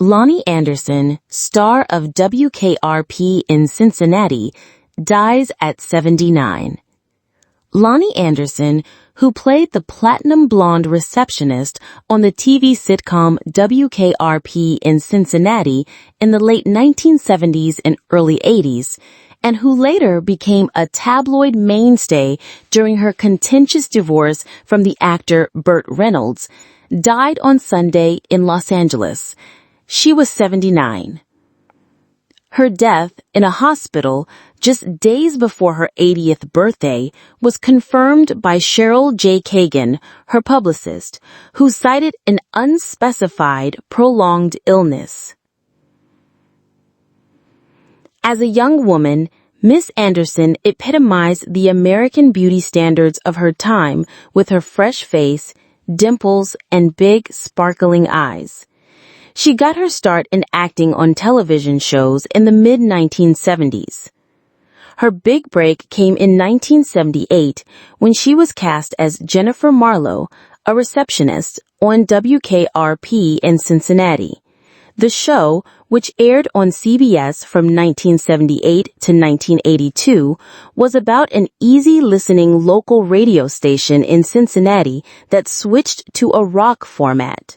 Loni Anderson, star of WKRP in Cincinnati, dies at 79. Loni Anderson, who played the platinum blonde receptionist on the TV sitcom WKRP in Cincinnati in the late 1970s and early 80s, and who later became a tabloid mainstay during her contentious divorce from the actor Burt Reynolds, died on Sunday in Los Angeles. She was 79. Her death in a hospital just days before her 80th birthday was confirmed by Cheryl J. Kagan, her publicist, who cited an unspecified prolonged illness. As a young woman, Miss Anderson epitomized the American beauty standards of her time with her fresh face, dimples, and big, sparkling eyes. She got her start in acting on television shows in the mid-1970s. Her big break came in 1978 when she was cast as Jennifer Marlowe, a receptionist, on WKRP in Cincinnati. The show, which aired on CBS from 1978 to 1982, was about an easy-listening local radio station in Cincinnati that switched to a rock format.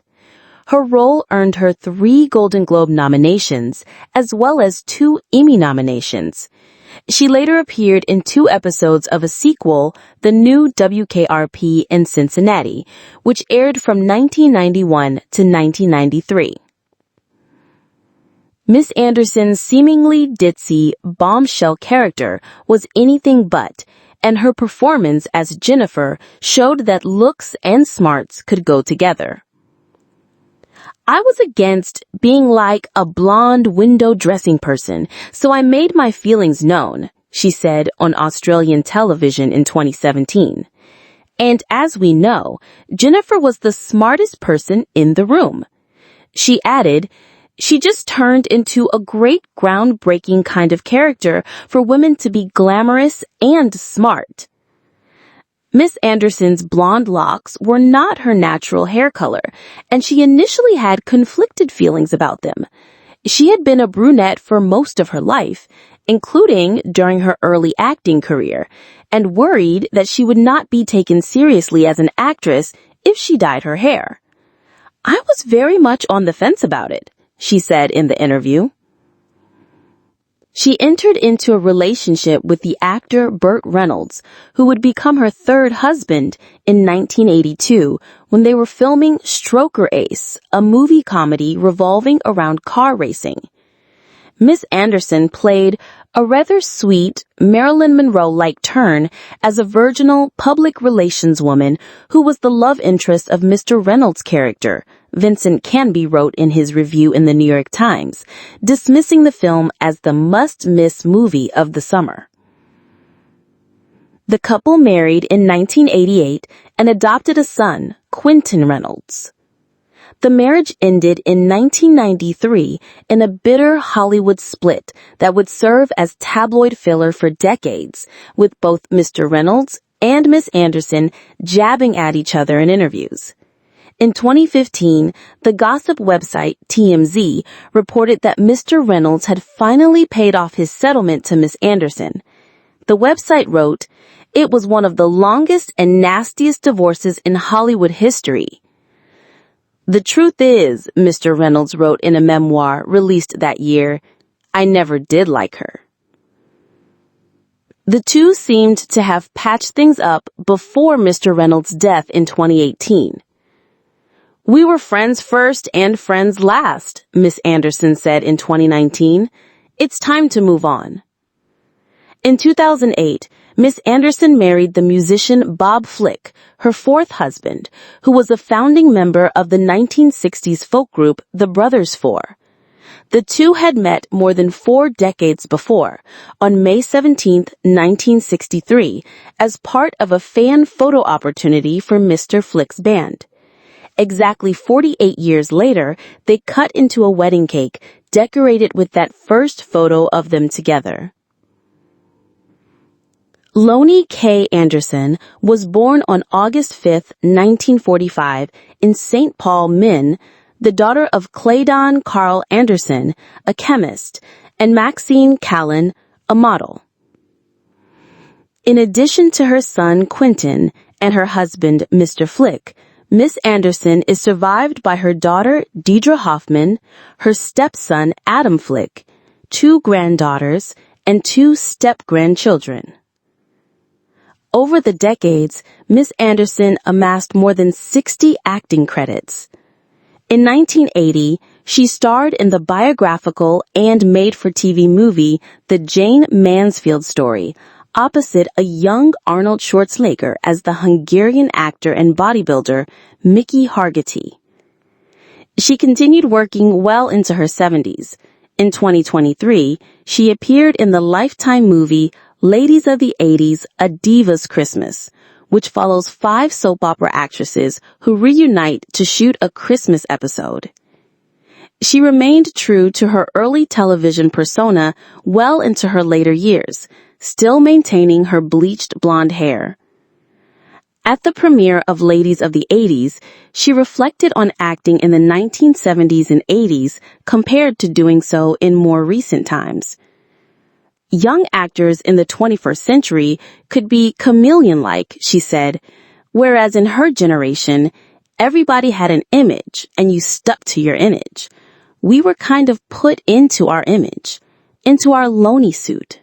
Her role earned her 3 Golden Globe nominations, as well as 2 Emmy nominations. She later appeared in 2 episodes of a sequel, The New WKRP in Cincinnati, which aired from 1991 to 1993. Miss Anderson's seemingly ditzy, bombshell character was anything but, and her performance as Jennifer showed that looks and smarts could go together. I was against being like a blonde window dressing person, so I made my feelings known, she said on Australian television in 2017. And as we know, Jennifer was the smartest person in the room. She added, "She just turned into a great groundbreaking kind of character for women to be glamorous and smart." Miss Anderson's blonde locks were not her natural hair color, and she initially had conflicted feelings about them. She had been a brunette for most of her life, including during her early acting career, and worried that she would not be taken seriously as an actress if she dyed her hair. "I was very much on the fence about it," she said in the interview. She entered into a relationship with the actor Burt Reynolds, who would become her 3rd husband in 1982 when they were filming Stroker Ace, a movie comedy revolving around car racing. Miss Anderson played a rather sweet, Marilyn Monroe-like turn as a virginal public relations woman who was the love interest of Mr. Reynolds' character, Vincent Canby wrote in his review in the New York Times, dismissing the film as the must-miss movie of the summer. The couple married in 1988 and adopted a son, Quentin Reynolds. The marriage ended in 1993 in a bitter Hollywood split that would serve as tabloid filler for decades, with both Mr. Reynolds and Miss Anderson jabbing at each other in interviews. In 2015, the gossip website TMZ reported that Mr. Reynolds had finally paid off his settlement to Miss Anderson. The website wrote, "It was one of the longest and nastiest divorces in Hollywood history." "The truth is," Mr. Reynolds wrote in a memoir released that year, "I never did like her." The two seemed to have patched things up before Mr. Reynolds' death in 2018. "We were friends first and friends last," Miss Anderson said in 2019. "It's time to move on." In 2008, Miss Anderson married the musician Bob Flick, her 4th husband, who was a founding member of the 1960s folk group The Brothers Four. The two had met more than 4 decades before, on May 17, 1963, as part of a fan photo opportunity for Mr. Flick's band. Exactly 48 years later, they cut into a wedding cake decorated with that first photo of them together. Loni K. Anderson was born on August 5, 1945, in St. Paul, Maine, the daughter of Claydon Carl Anderson, a chemist, and Maxine Callan, a model. In addition to her son Quentin and her husband Mr. Flick, Miss Anderson is survived by her daughter Deidre Hoffman, her stepson Adam Flick, 2 granddaughters, and 2 step-grandchildren. Over the decades, Miss Anderson amassed more than 60 acting credits. In 1980, she starred in the biographical and made-for-TV movie The Jane Mansfield Story, opposite a young Arnold Schwarzenegger as the Hungarian actor and bodybuilder Mickey Hargitay. She continued working well into her 70s. In 2023, she appeared in the Lifetime movie Ladies of the 80s, A Diva's Christmas, which follows 5 soap opera actresses who reunite to shoot a Christmas episode. She remained true to her early television persona well into her later years, still maintaining her bleached blonde hair. At the premiere of Ladies of the 80s, she reflected on acting in the 1970s and 80s compared to doing so in more recent times. Young actors in the 21st century could be chameleon-like, she said, whereas in her generation, everybody had an image and you stuck to your image. We were kind of put into our image, into our Loni suit.